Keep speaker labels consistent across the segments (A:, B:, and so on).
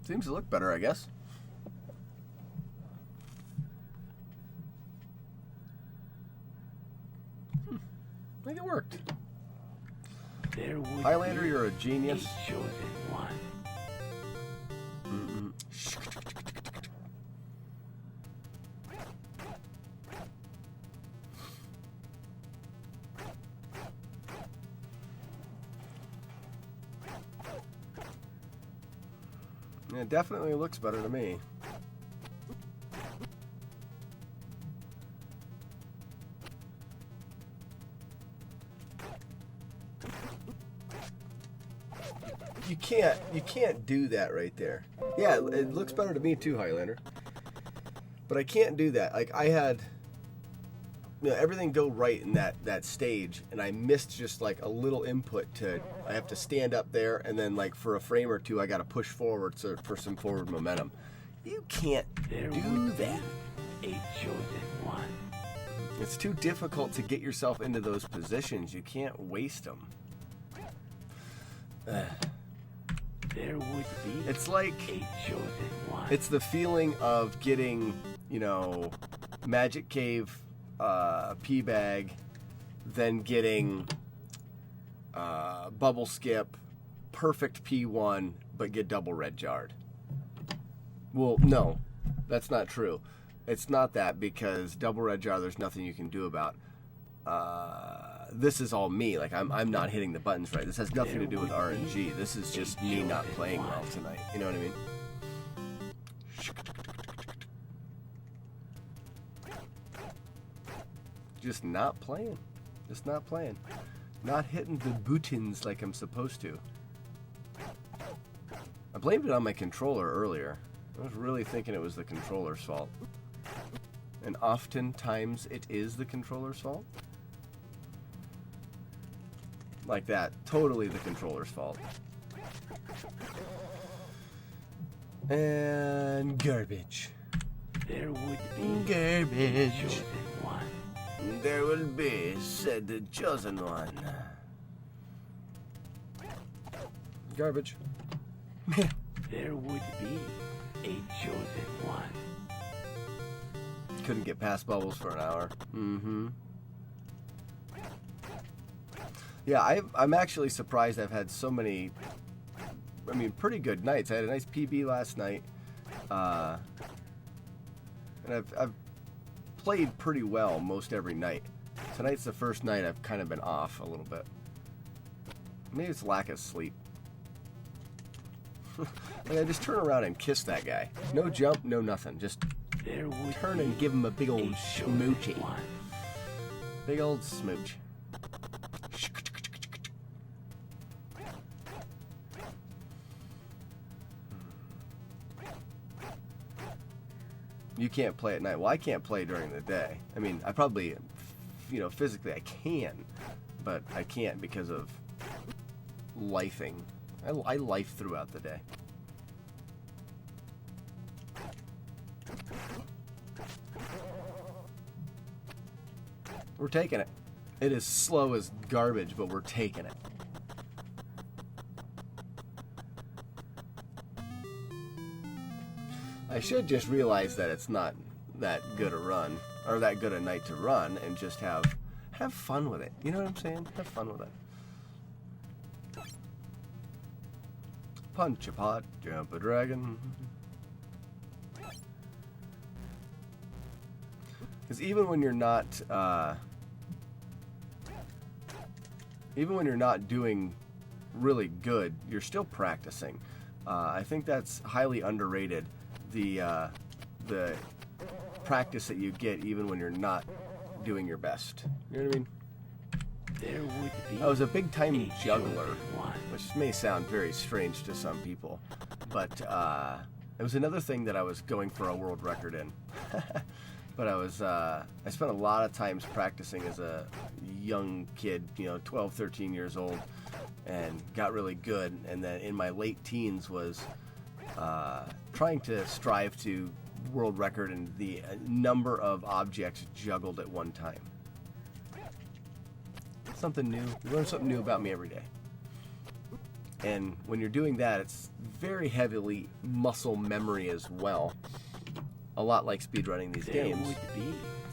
A: Seems to look better, I guess. I think it worked. Highlander, you're a genius.
B: Chosen one.
A: It definitely looks better to me. You can't do that right there. Yeah, it looks better to me too, Highlander. But I can't do that. Like I had everything go right in that stage, and I missed just like a little input to. I have to stand up there, and then like for a frame or two, I got to push forward for some forward momentum. You can't do that.
B: A chosen one.
A: It's too difficult to get yourself into those positions. You can't waste them.
B: There would be.
A: It's like
B: a chosen one.
A: It's the feeling of getting, Magic Cave P bag, then getting Bubble Skip, perfect P1, but get double red jarred. Well, no, that's not true. It's not that, because double red jar, there's nothing you can do about. This is all me. Like I'm not hitting the buttons right. This has nothing to do with RNG. This is just me not playing well tonight. You know what I mean? Just not playing. Just not playing. Not hitting the buttons like I'm supposed to. I blamed it on my controller earlier. I was really thinking it was the controller's fault. And oftentimes it is the controller's fault. Like that. Totally the controller's fault. And garbage.
B: There would be
A: garbage.
B: a chosen one.
A: There will be, said the chosen one. Garbage.
B: There would be a chosen one.
A: Couldn't get past bubbles for an hour. Mm-hmm. Yeah, I'm actually surprised I've had so many, pretty good nights. I had a nice PB last night. And I've played pretty well most every night. Tonight's the first night I've kind of been off a little bit. Maybe it's lack of sleep. Like I just turn around and kiss that guy. No jump, no nothing. Just turn and give him a big old smoochy. Big old smooch. You can't play at night. Well, I can't play during the day. I probably, physically I can, but I can't because of lifing. I life throughout the day. We're taking it. It is slow as garbage, but we're taking it. I should just realize that it's not that good a run, or that good a night to run, and just have fun with it. You know what I'm saying? Have fun with it. Punch a pot, jump a dragon. Because even when you're not doing really good, you're still practicing. I think that's highly underrated. The practice that you get even when you're not doing your best. You know what I mean?
B: There would be.
A: I was a big-time juggler, which may sound very strange to some people, but it was another thing that I was going for a world record in. But I spent a lot of times practicing as a young kid, 12, 13 years old, and got really good. And then in my late teens was trying to strive to world record in the number of objects juggled at one time. Something new. You learn something new about me every day. And when you're doing that, it's very heavily muscle memory as well. A lot like speedrunning these games.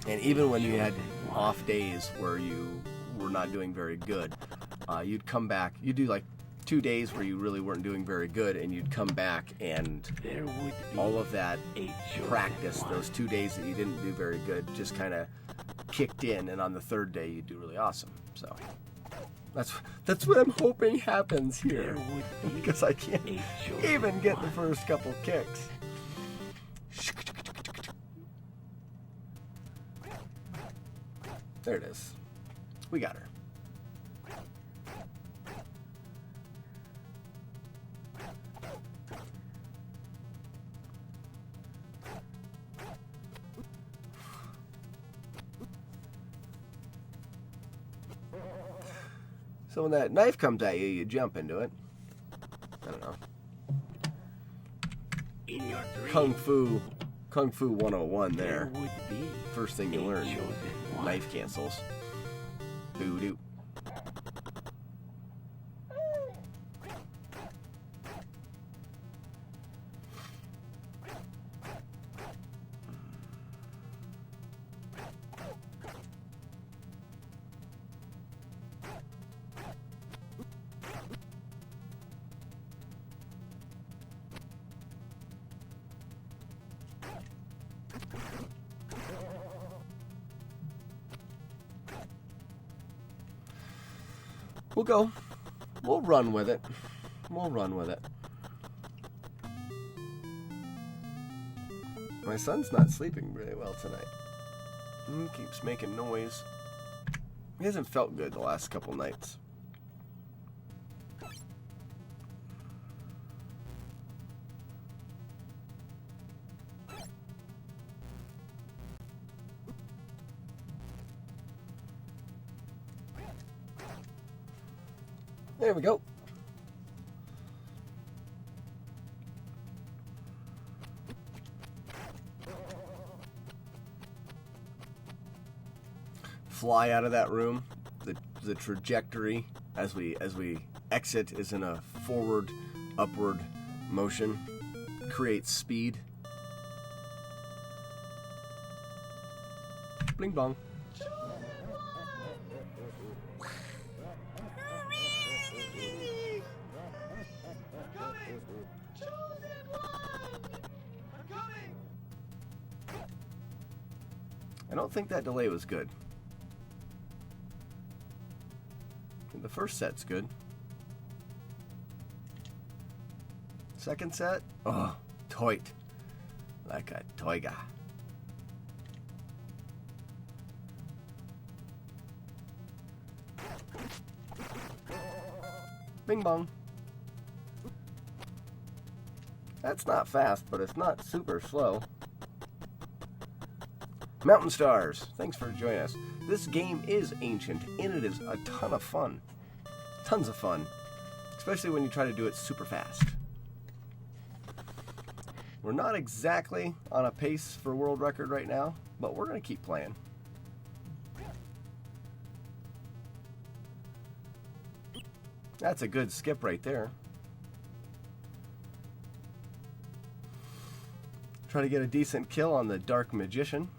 A: And even when you had off days where you were not doing very good, you'd come back. You'd do like 2 days where you really weren't doing very good, and you'd come back and all of that practice, those 2 days that you didn't do very good, just kind of kicked in, and on the third day you'd do really awesome. So that's what I'm hoping happens here, because I can't even get the first couple kicks. There it is. We got her. So when that knife comes at you, you jump into it. I don't know.
B: In your dream,
A: Kung Fu 101
B: there
A: there.
B: would be
A: First thing you
B: a
A: learn,
B: chosen one.
A: knife cancels. Boo-doo. We'll go. We'll run with it. We'll run with it. My son's not sleeping really well tonight. He keeps making noise. He hasn't felt good the last couple nights. There we go. Fly out of that room. The trajectory as we exit is in a forward, upward motion. Creates speed. Bling blong. I don't think that delay was good. The first set's good. Second set, oh, toit. Like a toiga. Bing bong. That's not fast, but it's not super slow. Mountain Stars, thanks for joining us. This game is ancient, and it is a ton of fun. Tons of fun. Especially when you try to do it super fast. We're not exactly on a pace for world record right now, but we're going to keep playing. That's a good skip right there. Try to get a decent kill on the Dark Magician.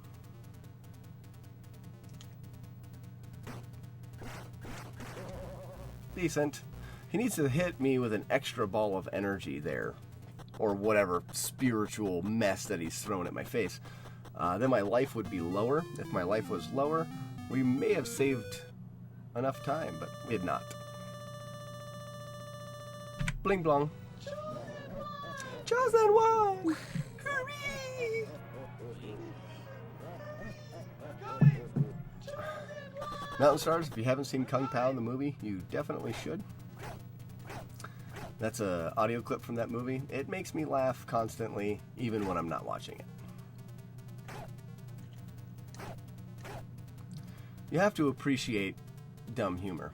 A: Decent. He needs to hit me with an extra ball of energy there, or whatever spiritual mess that he's thrown at my face. Then my life would be lower. If my life was lower, we may have saved enough time, but we had not. Bling blong. Chosen one! Hurry! Mountain Stars, if you haven't seen Kung Pao, the movie, you definitely should. That's an audio clip from that movie. It makes me laugh constantly, even when I'm not watching it. You have to appreciate dumb humor.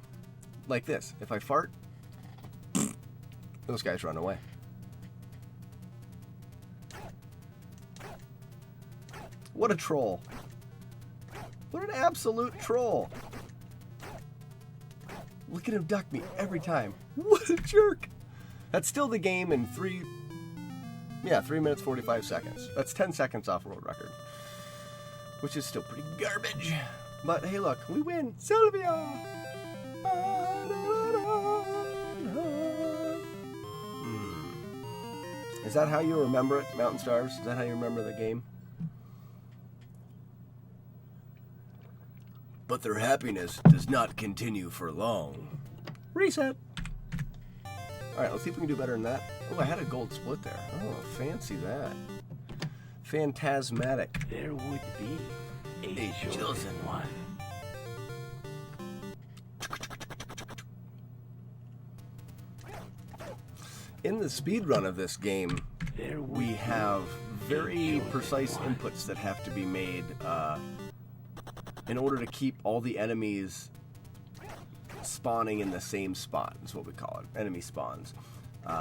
A: Like this. If I fart, those guys run away. What a troll. What an absolute troll. Look at him duck me every time. What a jerk. That's still the game in 3 minutes 45 seconds. That's 10 seconds off world record, which is still pretty garbage. But hey, look, we win. Sylvia! Is that how you remember it, Mountain Stars? Is that how you remember the game? But their happiness does not continue for long. Reset. Alright, let's see if we can do better than that. Oh, I had a gold split there. Oh, fancy that. Phantasmatic.
B: There would be a chosen one.
A: In the speed run of this game, we have very precise inputs that have to be made in order to keep all the enemies spawning in the same spot, is what we call it, enemy spawns.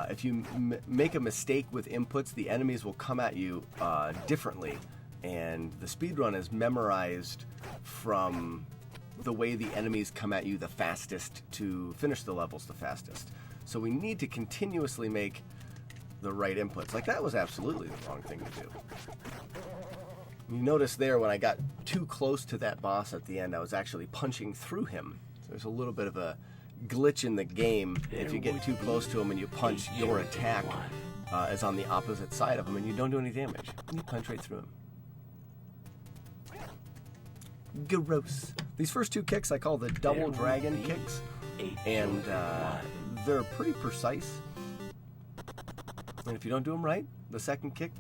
A: If you make a mistake with inputs, the enemies will come at you differently, and the speedrun is memorized from the way the enemies come at you the fastest to finish the levels the fastest. So we need to continuously make the right inputs. Like, that was absolutely the wrong thing to do. You notice there when I got too close to that boss at the end, I was actually punching through him. There's a little bit of a glitch in the game. If you get too close to him and you punch, your attack is on the opposite side of him and you don't do any damage. You punch right through him. Gross. These first two kicks I call the double dragon kicks, and they're pretty precise. And if you don't do them right, the second kick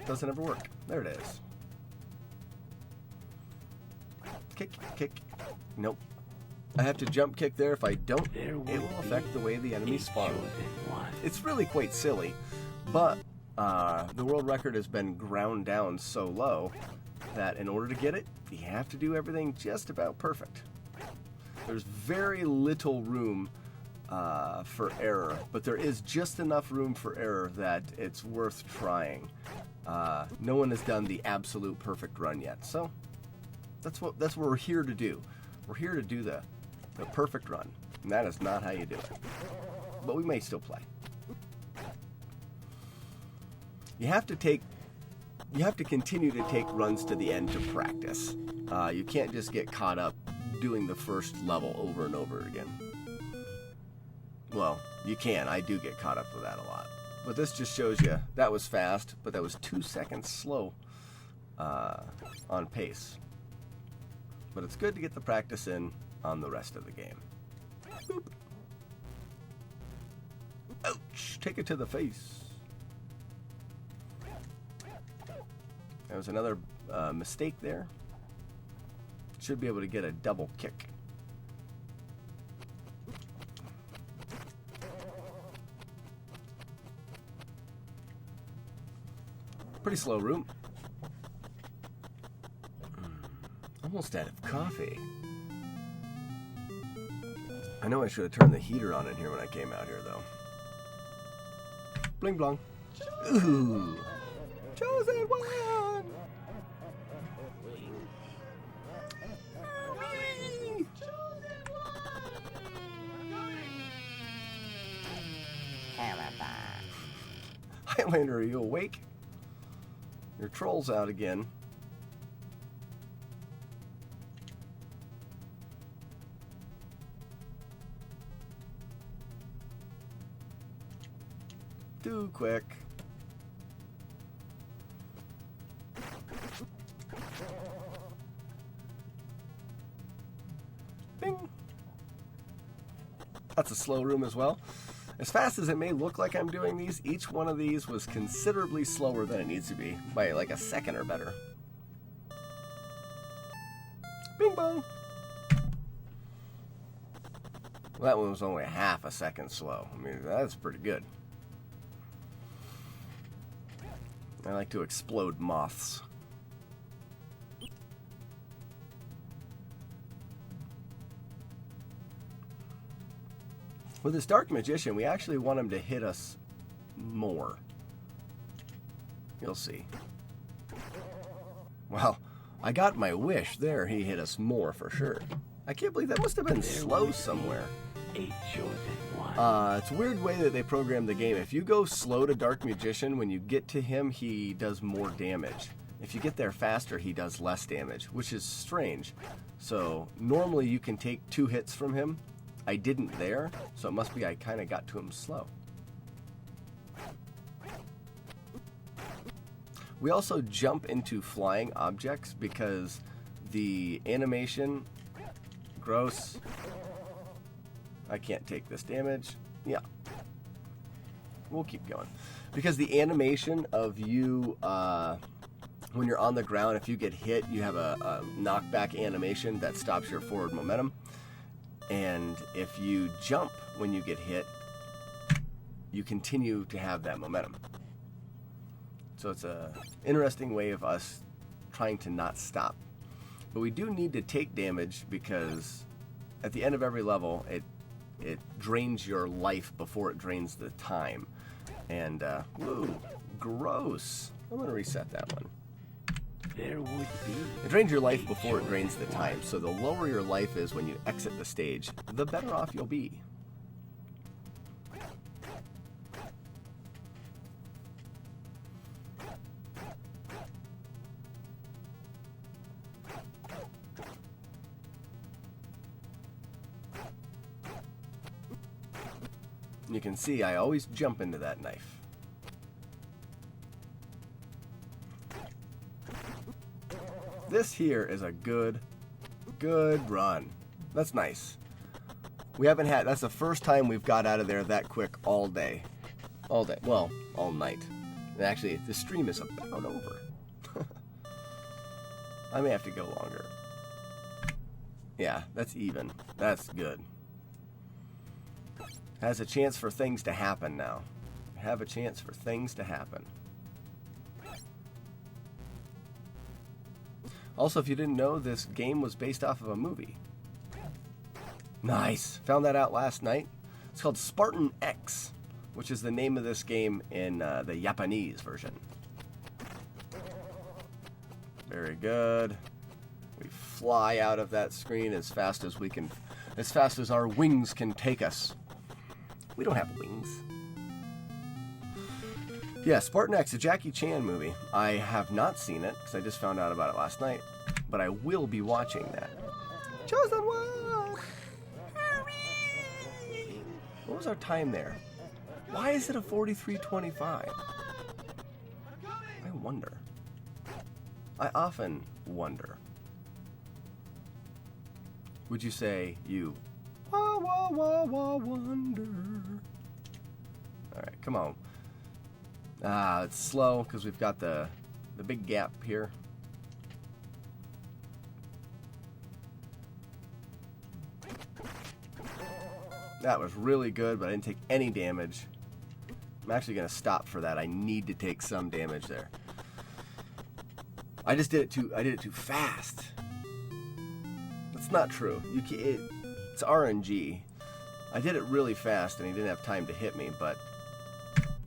A: doesn't ever work. There it is. Kick, kick. Nope. I have to jump kick there. If I don't, it will affect the way the enemies spawn. It's really quite silly, but the world record has been ground down so low that in order to get it, you have to do everything just about perfect. There's very little room for error, but there is just enough room for error that it's worth trying. No one has done the absolute perfect run yet, so that's what we're here to do. We're here to do the perfect run, and that is not how you do it. But we may still play. You have to continue to take runs to the end to practice. You can't just get caught up doing the first level over and over again. Well, you can. I do get caught up with that a lot. But this just shows you that was fast, but that was 2 seconds slow on pace. But it's good to get the practice in on the rest of the game. Boop. Ouch! Take it to the face. There was another mistake there. Should be able to get a double kick. Pretty slow room. Almost out of coffee. I know I should have turned the heater on in here when I came out here, though. Bling blong. Ooh. Chosen one! Highlander, are you awake? Your troll's out again. Too quick. Bing. That's a slow room as well. As fast as it may look like I'm doing these, each one of these was considerably slower than it needs to be, by like a second or better. Bing bong. Well, that one was only half a second slow. I mean, that's pretty good. I like to explode moths. With this Dark Magician, we actually want him to hit us more. You'll see. Well, I got my wish there. He hit us more for sure. I can't believe that must have been slow somewhere.
B: A chosen one.
A: It's a weird way that they program the game. If you go slow to Dark Magician, when you get to him, he does more damage. If you get there faster, he does less damage, which is strange. So normally you can take 2 hits from him. I didn't there, so it must be I kind of got to him slow. We also jump into flying objects because the animation, gross. I can't take this damage. Yeah. We'll keep going. Because the animation of you, when you're on the ground, if you get hit, you have a knockback animation that stops your forward momentum. And if you jump when you get hit, you continue to have that momentum. So it's an interesting way of us trying to not stop. But we do need to take damage because at the end of every level, it drains your life before it drains the time. And, woo, gross. I'm going to reset that one.
B: There would be.
A: It drains your life before it drains the time. So the lower your life is when you exit the stage, the better off you'll be. You can see I always jump into that knife. This here is a good run. That's nice. We haven't had, that's the first time we've got out of there that quick all day. All day, well, all night. And actually, the stream is about over. I may have to go longer. Yeah, that's even. That's good. Has a chance for things to happen now. Have a chance for things to happen. Also, if you didn't know, this game was based off of a movie. Nice. Found that out last night. It's called Spartan X, which is the name of this game in the Japanese version. Very good. We fly out of that screen as fast as we can, as fast as our wings can take us. We don't have wings. Yeah, Spartan X, a Jackie Chan movie. I have not seen it, because I just found out about it last night. But I will be watching that. Chosen one! Hurry! What was our time there? Why is it a 43:25? I wonder. I often wonder. Would you say you wonder? Alright, come on. It's slow because we've got the big gap here. That was really good, but I didn't take any damage. I'm actually going to stop for that. I need to take some damage there. I did it too fast. That's not true. It's RNG. I did it really fast and he didn't have time to hit me, but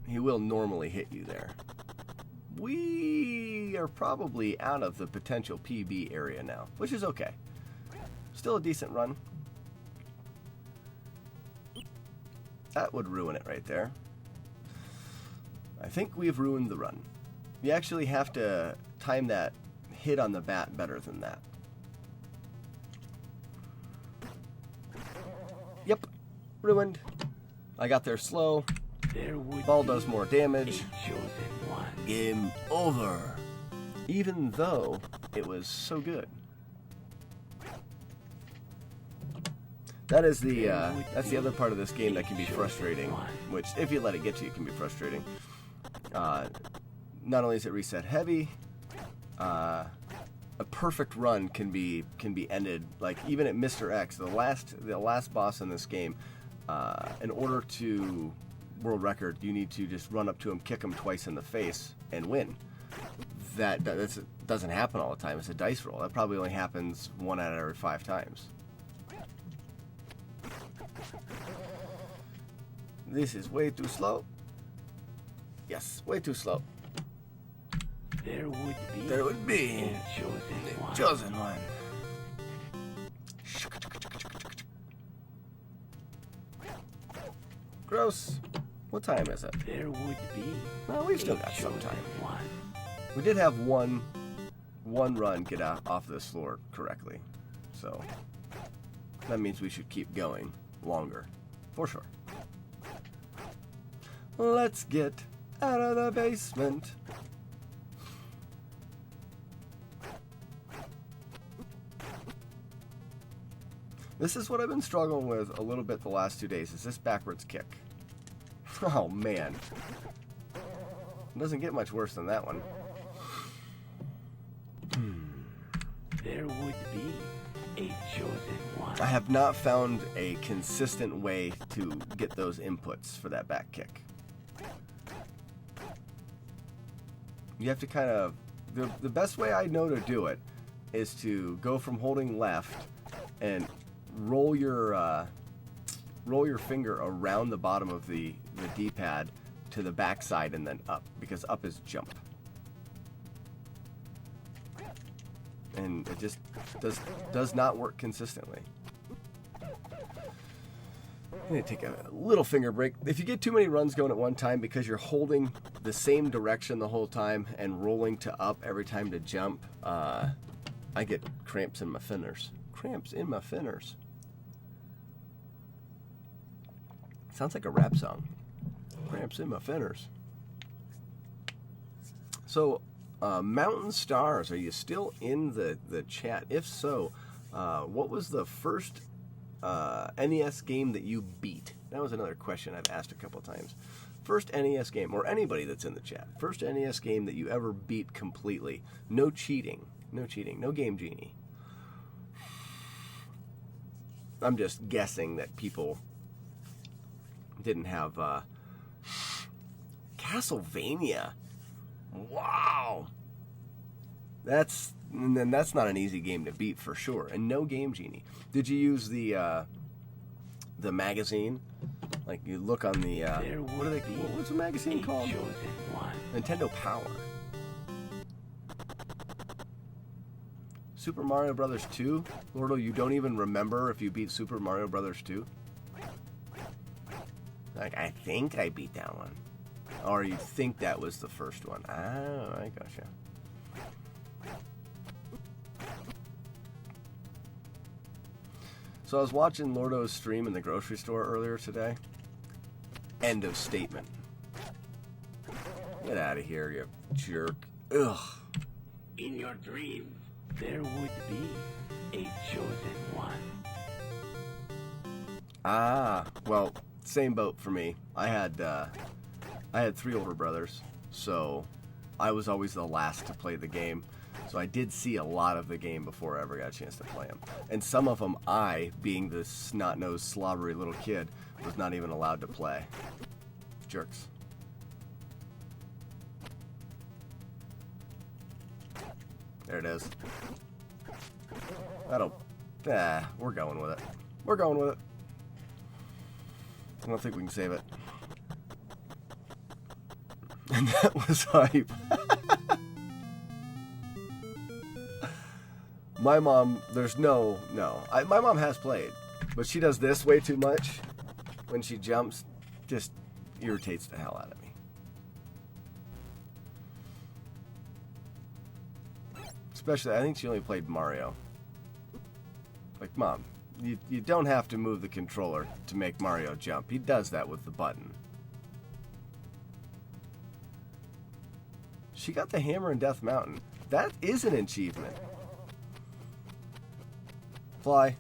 A: he will normally hit you there. We are probably out of the potential PB area now, which is okay. Still a decent run. That would ruin it right there. I think we've ruined the run. You actually have to time that hit on the bat better than that. Yep, ruined. I got there slow. Ball does more damage. Game over. Even though it was so good. That is that's the other part of this game that can be frustrating. Which, if you let it get to you, can be frustrating. Not only is it reset heavy, a perfect run can be ended. Like even at Mr. X, the last boss in this game, in order to world record, you need to just run up to him, kick him twice in the face, and win. That doesn't happen all the time. It's a dice roll. That probably only happens 1 out of every 5 times. This is way too slow. Yes, way too slow.
B: There would be
A: a
B: chosen one.
A: Chosen one. Lordos, what time is it?
B: There would be.
A: Well, we've still got some time.
B: One.
A: We did have one run get off this floor correctly, so that means we should keep going longer, for sure. Let's get out of the basement. This is what I've been struggling with a little bit the last 2 days, is this backwards kick. Oh man. It doesn't get much worse than that one.
B: There would be a chosen one.
A: I have not found a consistent way to get those inputs for that back kick. You have to kind of... The best way I know to do it is to go from holding left and roll your finger around the bottom of the D-pad to the back side and then up, because up is jump. And it just does not work consistently. I'm going to take a little finger break. If you get too many runs going at one time because you're holding the same direction the whole time and rolling to up every time to jump, I get cramps in my fingers. Cramps in my fingers. Sounds like a rap song. Cramps in my fingers. So, Mountain Stars, are you still in the chat? If so, what was the first NES game that you beat? That was another question I've asked a couple times. First NES game, or anybody that's in the chat. First NES game that you ever beat completely. No cheating. No cheating. No Game Genie. I'm just guessing that people didn't have Castlevania. Wow. That's not an easy game to beat for sure. And no Game Genie. Did you use the magazine? Like you look on the what's the magazine called? Nintendo Power. Super Mario Brothers 2? Lordo, you don't even remember if you beat Super Mario Brothers 2? Like, I think I beat that one. Or you think that was the first one. Oh, I gotcha. So I was watching Lordo's stream in the grocery store earlier today. End of statement. Get out of here, you jerk. Ugh.
B: In your dreams, there would be a chosen one.
A: Ah, well, same boat for me. I had 3 older brothers, so I was always the last to play the game. So I did see a lot of the game before I ever got a chance to play them. And some of them I, being the snot-nosed, slobbery little kid, was not even allowed to play. Jerks. There it is. We're going with it. We're going with it. I don't think we can save it. And that was hype. My mom, my mom has played, but she does this way too much when she jumps. Just irritates the hell out of me. Especially, I think she only played Mario. Like, Mom, you don't have to move the controller to make Mario jump. He does that with the button. She got the hammer in Death Mountain. That is an achievement. Fly.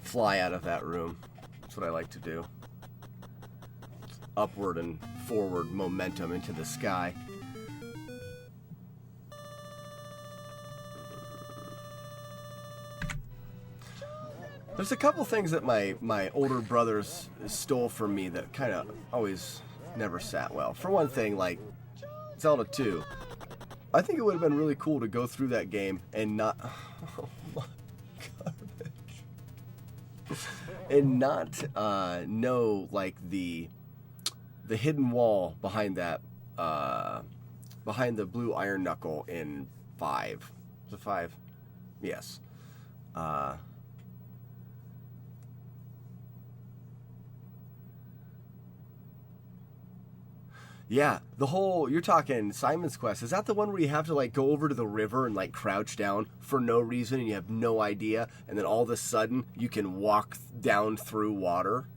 A: Fly out of that room. That's what I like to do. Upward and forward momentum into the sky. There's a couple things that my older brothers stole from me that kind of always never sat well. For one thing, like Zelda 2. I think it would have been really cool to go through that game and not... Oh my garbage. And not know, like, the hidden wall behind that... behind the blue iron knuckle in 5. Was it 5? Yes. Yeah, the whole, you're talking Simon's Quest. Is that the one where you have to like go over to the river and like crouch down for no reason and you have no idea, and then all of a sudden you can walk down through water?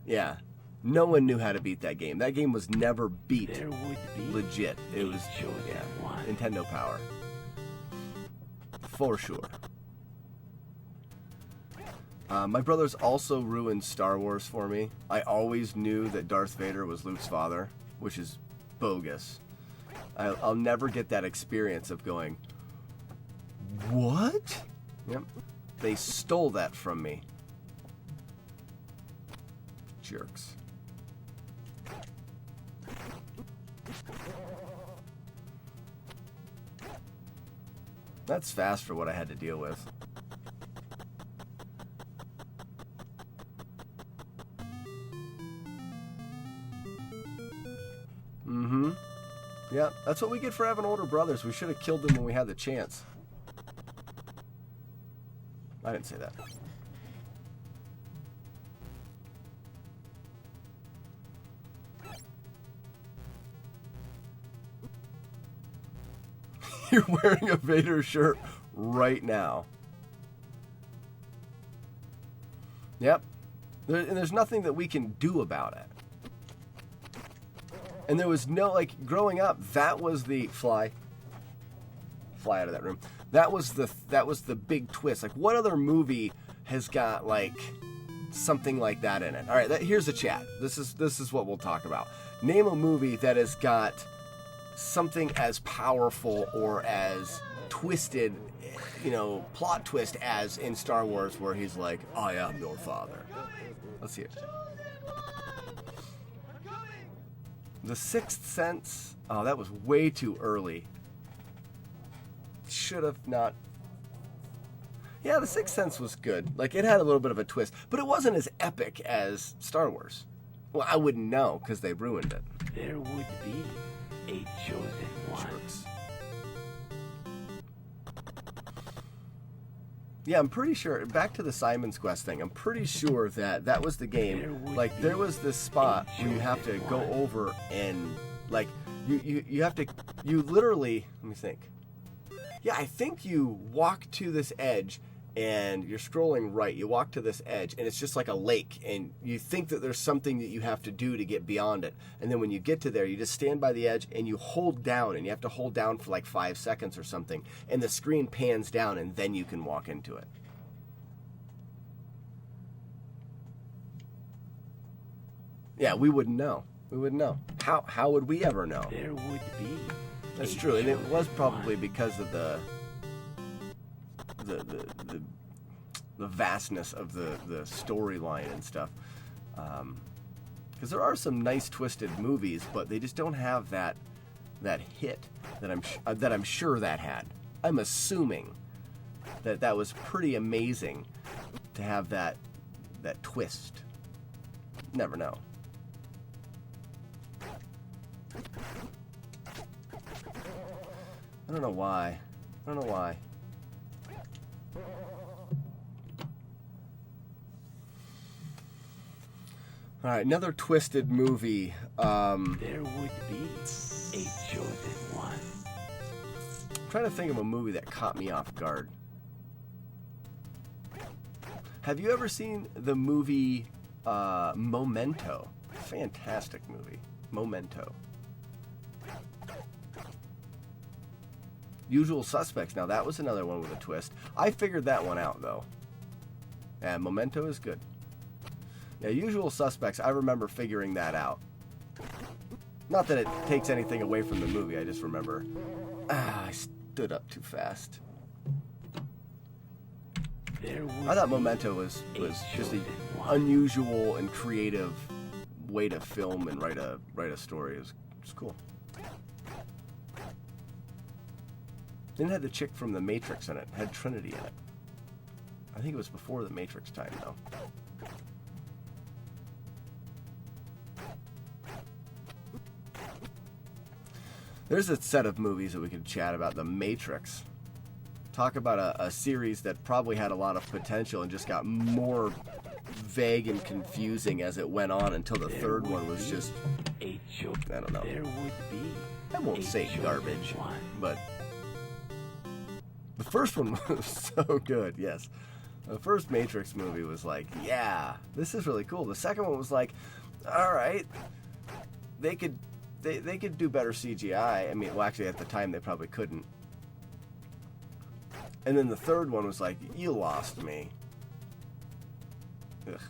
A: Yeah. No one knew how to beat that game. That game was never beat.
B: There would be
A: Legit. It was Nintendo power. For sure. My brothers also ruined Star Wars for me. I always knew that Darth Vader was Luke's father, which is bogus. I'll never get that experience of going, what? Yep. They stole that from me. Jerks. That's fast for what I had to deal with. Mm-hmm. Yeah, that's what we get for having older brothers. We should have killed them when we had the chance. I didn't say that. You're wearing a Vader shirt right now. Yep. And there's nothing that we can do about it. And there was no, like, growing up, that was the fly out of that room. That was the big twist. Like, what other movie has got like something like that in it? All right, here's the chat. This is what we'll talk about. Name a movie that has got something as powerful or as twisted, plot twist as in Star Wars, where he's like, I am your father. Let's see it. The Sixth Sense. Oh, that was way too early. Should have not. Yeah, The Sixth Sense was good. Like, it had a little bit of a twist, but it wasn't as epic as Star Wars. Well, I wouldn't know because they ruined it.
B: There would be a chosen one.
A: Jerks. Yeah, I'm pretty sure, back to the Simon's Quest thing, I'm pretty sure that was the game. Like, there was this spot where you have to go over and, like, you have to, you literally, let me think. Yeah, I think you walk to this edge and you're scrolling right. You walk to this edge and it's just like a lake, and you think that there's something that you have to do to get beyond it. And then when you get to there, you just stand by the edge and you hold down, and you have to hold down for like 5 seconds or something. And the screen pans down and then you can walk into it. Yeah, we wouldn't know. We wouldn't know. How would we ever know?
B: There would be.
A: That's true, and it was probably because of the vastness of the storyline and stuff. Because there are some nice twisted movies, but they just don't have that hit that I'm sure that had. I'm assuming that was pretty amazing to have that twist. Never know. I don't know why. All right, another twisted movie.
B: There would be a chosen one.
A: I'm trying to think of a movie that caught me off guard. Have you ever seen the movie Memento? Fantastic movie. Memento. Usual Suspects. Now, that was another one with a twist. I figured that one out, though. And Memento is good. Yeah, Usual Suspects, I remember figuring that out. Not that it takes anything away from the movie, I just remember... I stood up too fast. I thought Memento was just an unusual and creative way to film and write a story. It was cool. Didn't have the chick from The Matrix in it. It had Trinity in it. I think it was before The Matrix time, though. There's a set of movies that we could chat about. The Matrix. Talk about a series that probably had a lot of potential and just got more vague and confusing as it went on until the third one was just, I don't know.
B: There would be.
A: I won't say garbage, but the first one was so good, yes. The first Matrix movie was like, yeah, this is really cool. The second one was like, all right, they could do better CGI. I mean, well, actually, at the time, they probably couldn't. And then the third one was like, you lost me. Ugh.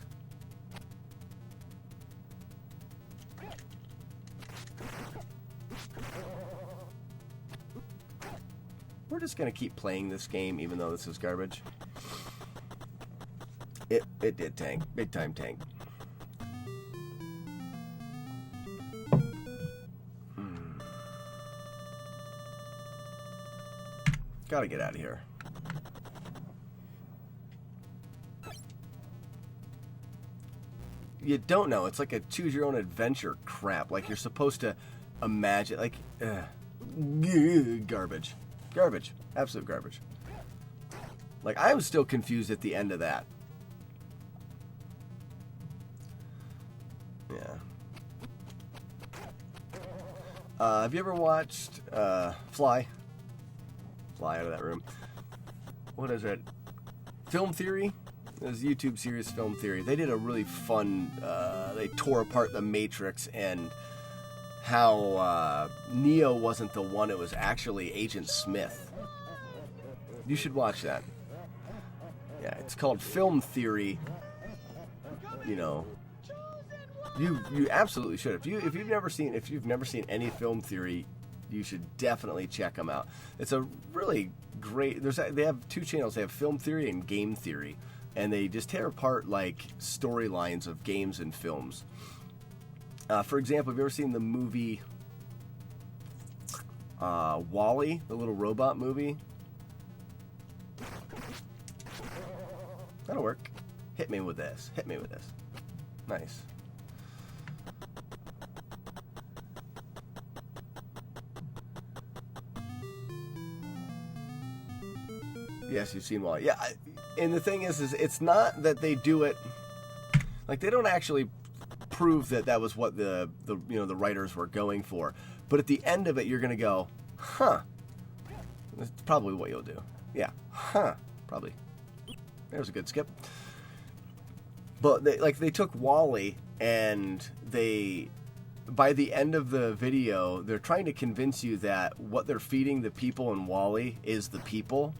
A: We're just going to keep playing this game, even though this is garbage. It did tank. Big time tank. Gotta get out of here. You don't know. It's like a choose your own adventure crap. Like you're supposed to imagine. Like, garbage. Garbage. Absolute garbage. Like, I was still confused at the end of that. Yeah. Have you ever watched Fly? Fly out of that room. What is it? Film Theory? It was a YouTube series, Film Theory. They did a really fun, they tore apart the Matrix and how Neo wasn't the one, it was actually Agent Smith. You should watch that. Yeah, it's called Film Theory. You know, you absolutely should. If you've never seen any Film Theory, you should definitely check them out. It's a really great. They have two channels. They have Film Theory and Game Theory, and they just tear apart like storylines of games and films. For example, have you ever seen the movie WALL-E, the little robot movie? That'll work. Hit me with this. Hit me with this. Nice. Yes, you've seen WALL-E. Yeah, and the thing is it's not that they do it like they don't actually prove that was what the writers were going for. But at the end of it, you're gonna go, huh? That's probably what you'll do. Yeah, huh? Probably. There's a good skip. But they took WALL-E and by the end of the video, they're trying to convince you that what they're feeding the people in WALL-E is the people.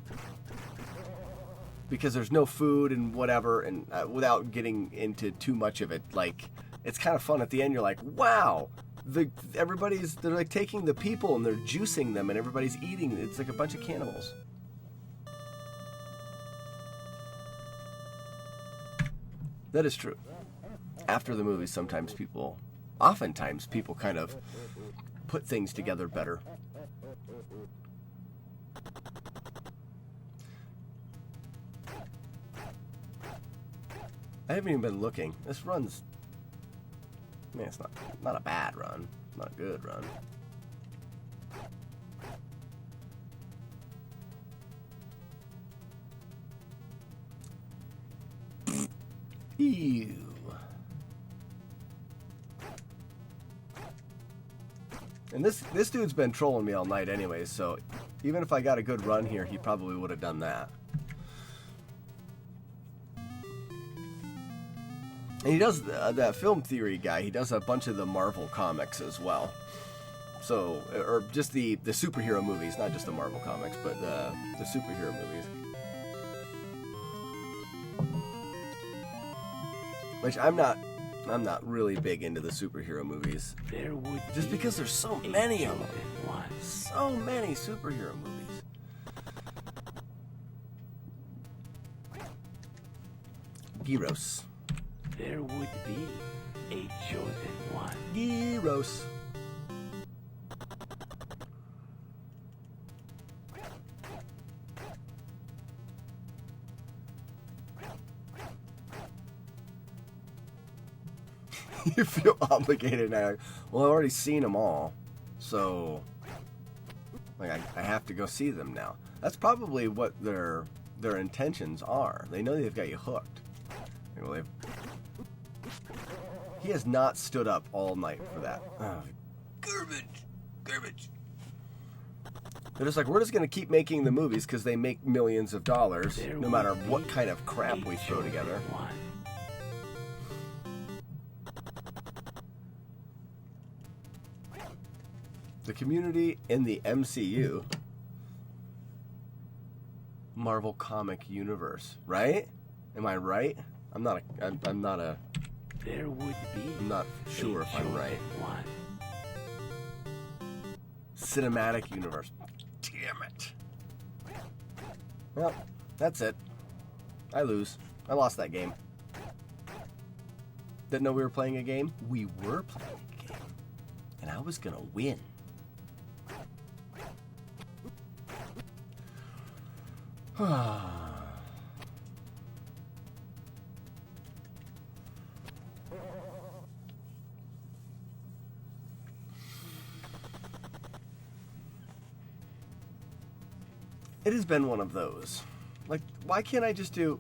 A: Because there's no food and whatever, and without getting into too much of it, like, it's kind of fun. At the end, you're like, wow, they're like taking the people and they're juicing them and everybody's eating. It's like a bunch of cannibals. That is true. After the movie, oftentimes people kind of put things together better. I haven't even been looking. This run's, man, it's not a bad run. Not a good run. Ew. And this dude's been trolling me all night anyway, so even if I got a good run here, he probably would have done that. And he does, that Film Theory guy, he does a bunch of the Marvel comics as well. So, or just the superhero movies, not just the Marvel comics, but the superhero movies. Which I'm not really big into the superhero movies. Just because there's so many of them. So many superhero movies. Gyros.
B: There would be a chosen one.
A: Gyros. You feel obligated now. Well, I've already seen them all, so like I have to go see them now. That's probably what their intentions are. They know they've got you hooked. Well, He has not stood up all night for that. Oh, garbage. They're just like, we're just going to keep making the movies because they make millions of dollars no matter what kind of crap we throw together. The community in the MCU, Marvel Comic Universe, right? Am I right? I'm not sure if I'm right. Cinematic Universe. Damn it. Well, that's it. I lose. I lost that game. Didn't know we were playing a game? We were playing a game. And I was gonna win. It has been one of those. Like, why can't I just do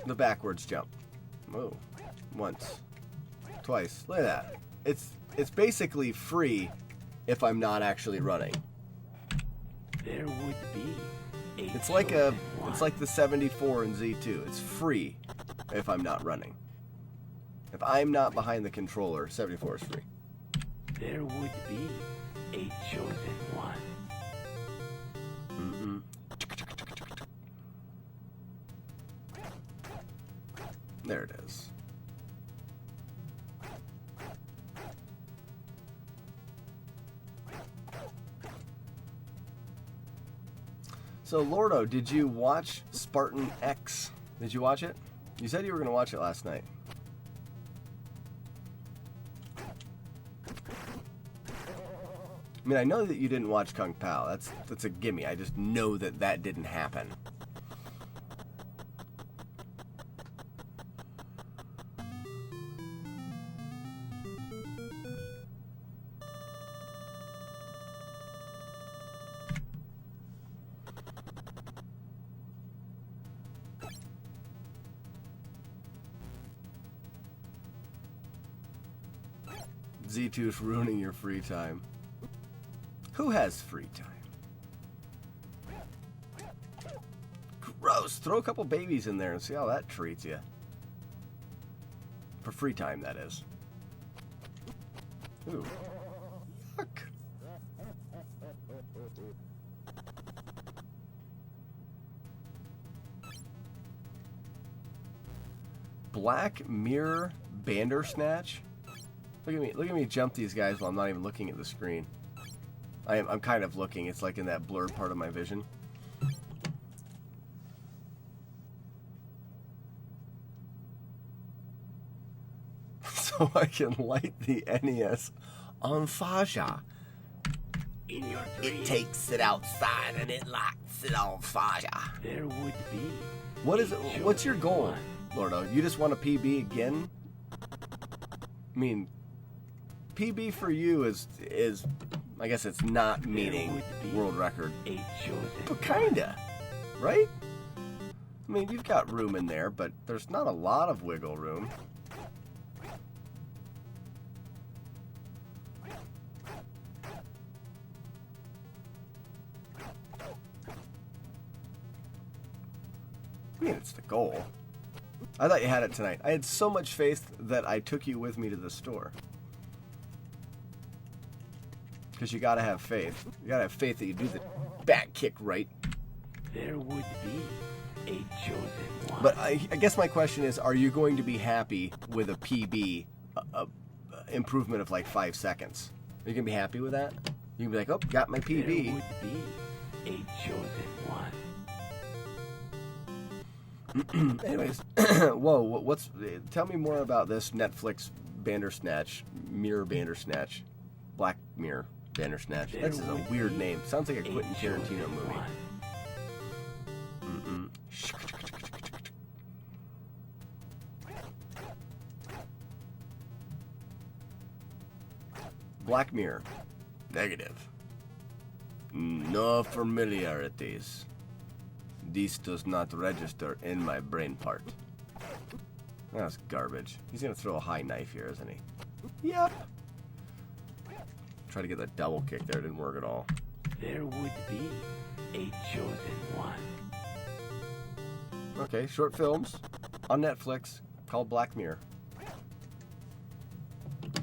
A: the backwards jump? Oh, once, twice. Look at that. It's basically free if I'm not actually running.
B: There would be.
A: It's like the 74 in Z2. It's free if I'm not running. If I'm not behind the controller, 74 is free.
B: There would be a chosen one.
A: There it is. So, Lordo, did you watch Spartan X? Did you watch it? You said you were going to watch it last night. I mean, I know that you didn't watch Kung Pao. That's a gimme. I just know that didn't happen. Z2's ruining your free time. Who has free time? Gross. Throw a couple babies in there and see how that treats you. For free time, that is. Ooh. Yuck. Black Mirror Bandersnatch? Look at me jump these guys while I'm not even looking at the screen. I'm kind of looking. It's like in that blurred part of my vision. So I can light the NES on Faja.
B: In your dream,
A: It takes it outside and it lights it on Faja.
B: there would be.
A: What is it? What's your goal, Lordo? You just want a PB again? I mean, PB for you is I guess it's not meaning world record,
B: A chosen
A: but kinda, right? I mean, you've got room in there, but there's not a lot of wiggle room. I mean, it's the goal. I thought you had it tonight. I had so much faith that I took you with me to the store. Because you gotta have faith. You gotta have faith that you do the back kick right.
B: There would be a chosen one.
A: But I guess my question is, are you going to be happy with a PB improvement of like 5 seconds? Are you going to be happy with that? You can be like, oh, got my PB.
B: There would be a chosen one.
A: Anyways, whoa, tell me more about this Netflix Bandersnatch, Mirror Bandersnatch, Black Mirror Bandersnatch. That's a weird name. Sounds like a Quentin Tarantino movie. Black Mirror. Negative. No familiarities. This does not register in my brain part. That's garbage. He's gonna throw a high knife here, isn't he? Yep. Try to get that double kick there. Didn't work at all.
B: There would be a chosen one.
A: Okay, short films on Netflix called Black Mirror.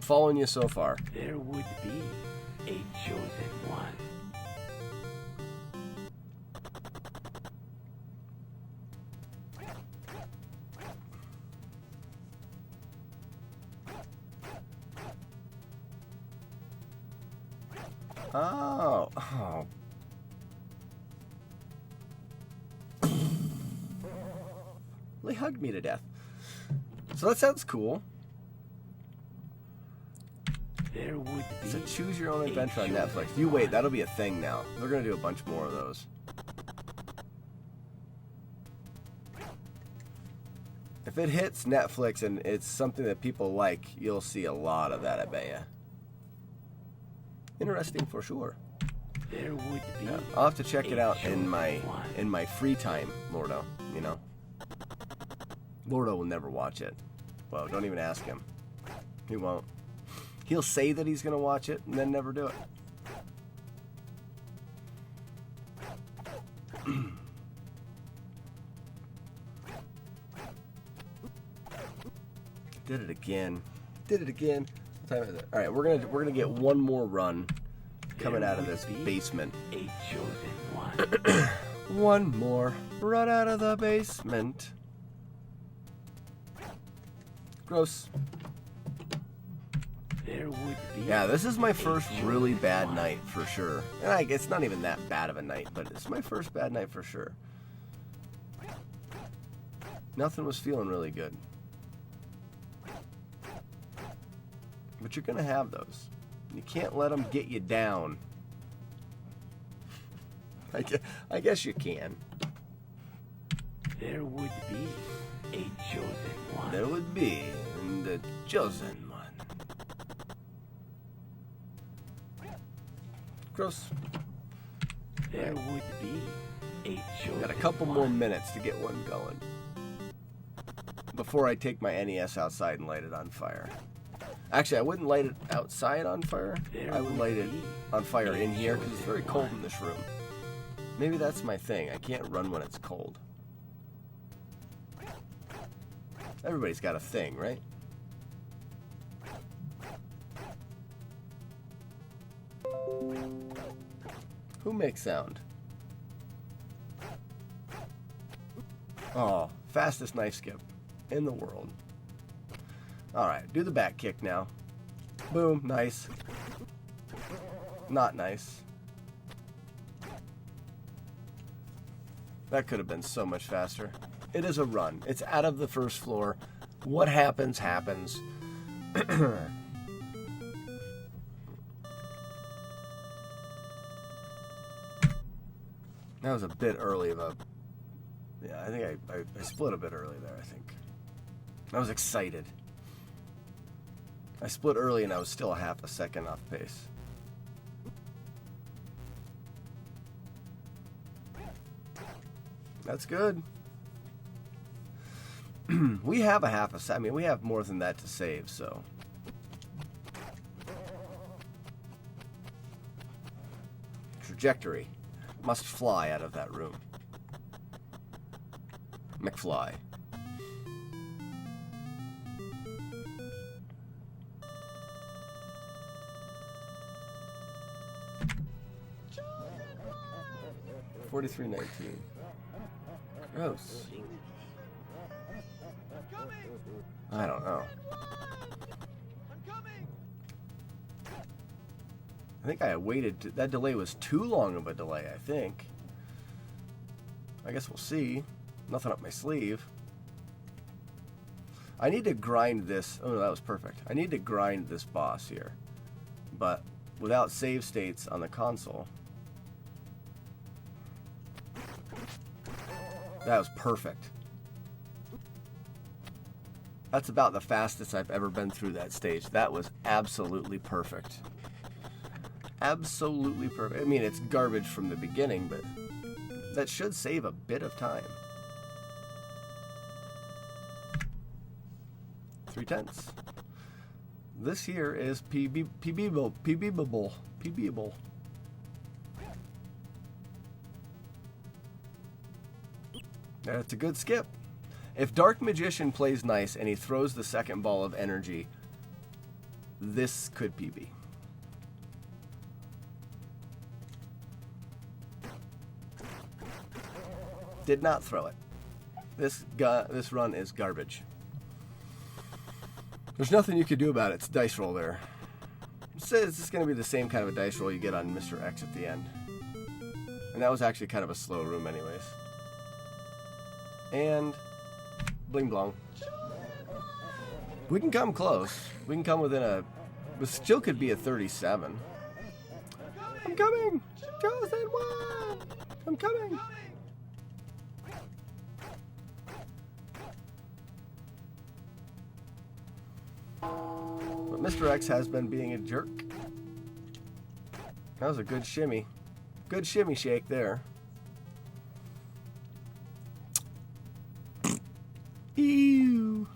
A: Following you so far.
B: There would be a chosen one.
A: Oh. Oh. They hugged me to death. So that sounds cool.
B: There would be.
A: It's a choose your own adventure on Netflix. You wait, that'll be a thing now. They're gonna do a bunch more of those. If it hits Netflix and it's something that people like, you'll see a lot of that, I bet ya. Interesting for sure.
B: There would be.
A: Yeah, I'll have to check it out in my free time, Lordo. You know, Lordo will never watch it. Well, don't even ask him. He won't. He'll say that he's gonna watch it and then never do it. Did it again. Did it again. What time is it? All right, we're gonna get one more run coming out of this basement.
B: A chosen one.
A: One more run out of the basement. Gross.
B: There would be.
A: Yeah, this is my first really bad night for sure. And it's not even that bad of a night, but it's my first bad night for sure. Nothing was feeling really good. But you're gonna have those. You can't let them get you down. I guess you can.
B: There would be a chosen one.
A: There would be the chosen one. Gross.
B: There would be a chosen
A: Got a couple
B: one.
A: more minutes to get one going before I take my NES outside and light it on fire. Actually, I wouldn't light it outside on fire. I would light it on fire in here because it's very cold in this room. Maybe that's my thing. I can't run when it's cold. Everybody's got a thing, right? Who makes sound? Oh, fastest knife skip in the world. Alright, do the back kick now. Boom, nice. Not nice. That could have been so much faster. It is a run. It's out of the first floor. What happens, happens. That was a bit early of a... Yeah, I think I split a bit early there, I think. I was excited. I split early and I was still a half a second off pace. That's good. We have a half a second. I mean, we have more than that to save, so. Trajectory. Must fly out of that room. McFly. $43.19. Gross. I don't know. I think I waited. That delay was too long of a delay, I think. I guess we'll see. Nothing up my sleeve. I need to grind this. Oh, no, that was perfect. I need to grind this boss here. But without save states on the console. That was perfect. That's about the fastest I've ever been through that stage. That was absolutely perfect. Absolutely perfect. I mean, it's garbage from the beginning, but that should save a bit of time. 3/10. This here is PBable. That's a good skip. If Dark Magician plays nice and he throws the second ball of energy, this could PB. Did not throw it. This run is garbage. There's nothing you could do about it. It's a dice roll there. It says it's going to be the same kind of a dice roll you get on Mr. X at the end. And that was actually kind of a slow room anyways. And bling blong. We can come close. We can come within a... This still could be a 37. I'm coming! Chosen one! I'm coming! But Mr. X has been being a jerk. That was a good shimmy. Good shimmy shake there. Ew.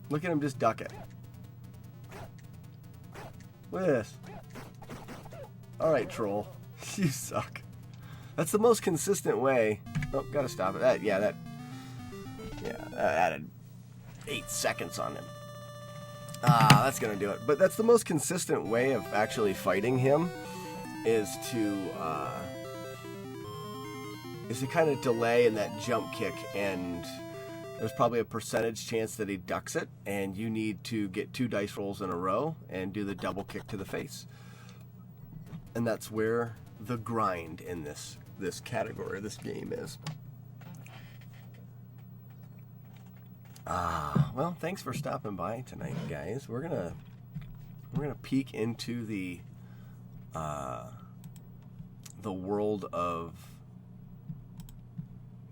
A: Look at him just duck it. Look at this. Alright, troll. You suck. That's the most consistent way. Oh, gotta stop it. That added 8 seconds on him. That's gonna do it. But that's the most consistent way of actually fighting him is to kind of delay in that jump kick, and there's probably a percentage chance that he ducks it, and you need to get 2 dice rolls in a row and do the double kick to the face. And that's where the grind in this category, this game is. Well, thanks for stopping by tonight, guys. We're gonna peek into the world of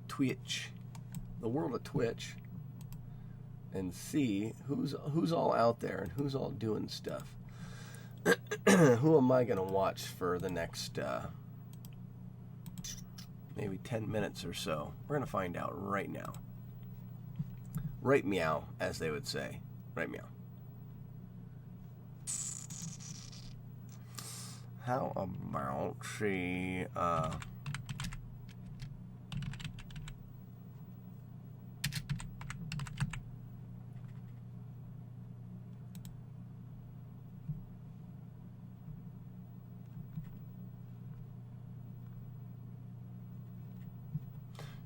A: Twitch, and see who's all out there and who's all doing stuff. Who am I gonna watch for the next maybe 10 minutes or so? We're gonna find out right now. Right meow, as they would say. Right meow. How about she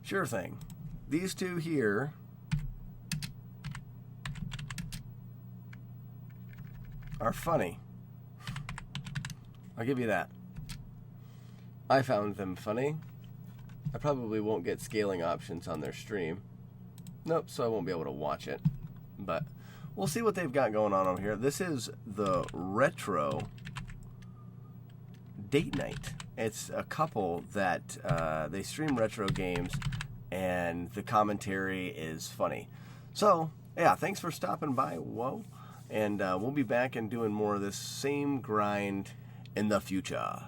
A: sure thing. These two here are funny. I'll give you that. I found them funny. I probably won't get scaling options on their stream. Nope, so I won't be able to watch it. But we'll see what they've got going on over here. This is the retro date night. It's a couple that they stream retro games, and the commentary is funny. So, yeah, thanks for stopping by. Whoa. And we'll be back and doing more of this same grind in the future.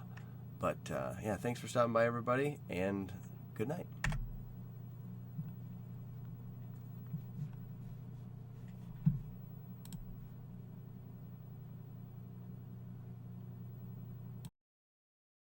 A: But, yeah, thanks for stopping by, everybody, and good night.